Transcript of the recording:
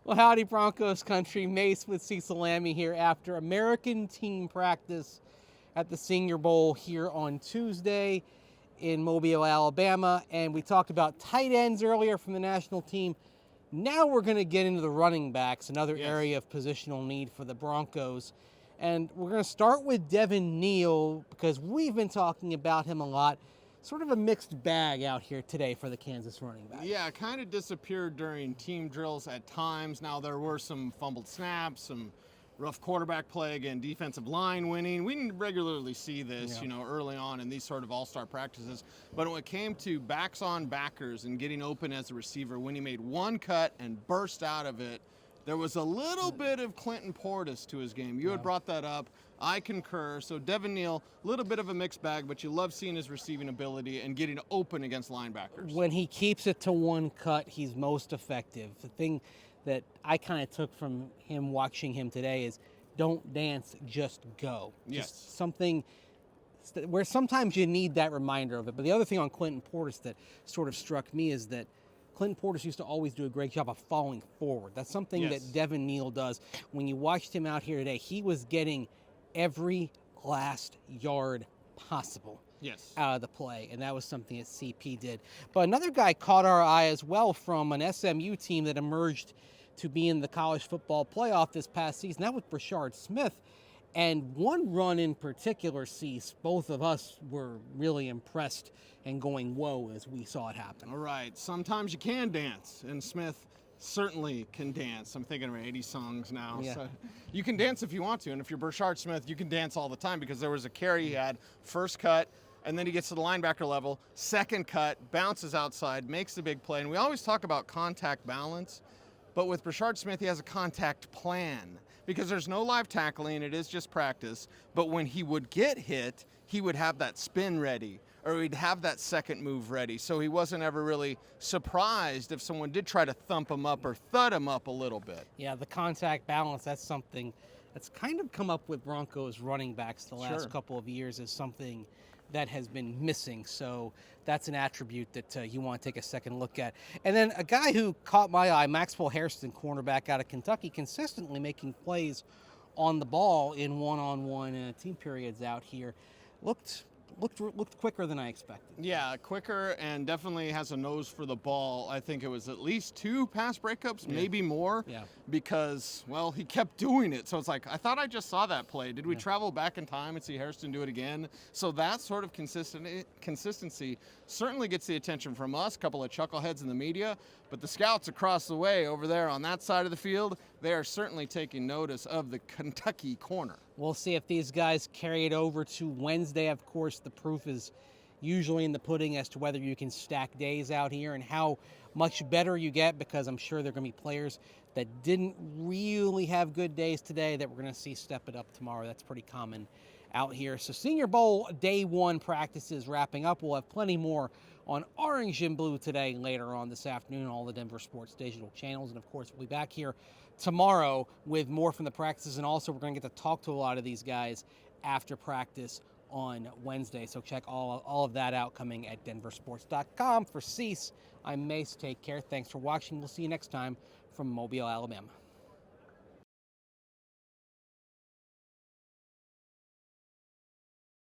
Well, howdy, Broncos country. Mace with Cecil Lammey here after American team practice at the Senior Bowl here on Tuesday in Mobile, Alabama. And we talked about tight ends earlier from the national team. Now we're going to get into the running backs, another area of positional need for the Broncos. And we're going to start with Devin, Neal, because we've been talking about him a lot. Sort of a mixed bag out here today for the Kansas running back. Yeah, kind of disappeared during team drills at times. Now, there were some fumbled snaps, some rough quarterback play, again, defensive line winning. We regularly see this, early on in these sort of all-star practices. But when it came to backs on backers and getting open as a receiver, when he made one cut and burst out of it, there was a little bit of Clinton Portis to his game. You had brought that up. I concur. So Devin Neal, a little bit of a mixed bag, but you love seeing his receiving ability and getting open against linebackers. When he keeps it to one cut, he's most effective. The thing that I kind of took from him watching him today is don't dance, just go. Yes. Just something where sometimes you need that reminder of it. But the other thing on Clinton Portis that sort of struck me is that Clinton Portis used to always do a great job of falling forward. That's something that Devin Neal does. When you watched him out here today, he was getting every last yard possible out of the play, and that was something that CP did. But another guy caught our eye as well from an SMU team that emerged to be in the college football playoff this past season. That was Brashard Smith. And one run in particular, Cease, both of us were really impressed and going, whoa, as we saw it happen. All right. Sometimes you can dance, and Smith certainly can dance. I'm thinking of 80 songs now. Yeah. So you can dance if you want to, and if you're Brashard Smith, you can dance all the time because there was a carry he had, first cut, and then he gets to the linebacker level, second cut, bounces outside, makes the big play. And we always talk about contact balance, but with Brashard Smith, he has a contact plan because there's no live tackling, it is just practice. But when he would get hit, he would have that spin ready, or he'd have that second move ready. So he wasn't ever really surprised if someone did try to thump him up or thud him up a little bit. Yeah, the contact balance, that's something that's kind of come up with Broncos running backs the last couple of years as something that has been missing. So that's an attribute that you want to take a second look at. And then a guy who caught my eye, Maxwell Hairston, cornerback out of Kentucky, consistently making plays on the ball in one-on-one team periods out here. Looked quicker than I expected. Yeah, quicker, and definitely has a nose for the ball. I think it was at least 2 pass breakups, maybe more, because, well, he kept doing it. So it's like, I thought I just saw that play. Did we travel back in time and see Hairston do it again? So that sort of consistency certainly gets the attention from us, a couple of chuckleheads in the media, but the scouts across the way over there on that side of the field, they are certainly taking notice of the Kentucky corner. We'll see if these guys carry it over to Wednesday. Of course, the proof is usually in the pudding as to whether you can stack days out here and how much better you get, because I'm sure there are going to be players that didn't really have good days today that we're going to see step it up tomorrow. That's pretty common out here. So Senior Bowl Day 1 practices wrapping up. We'll have plenty more on Orange and Blue today later on this afternoon, all the Denver Sports digital channels. And, of course, we'll be back here tomorrow with more from the practices. And also we're going to get to talk to a lot of these guys after practice on Wednesday. So check all of that out coming at denversports.com. For Cease, I'm Mace. Take care. Thanks for watching. We'll see you next time from Mobile, Alabama.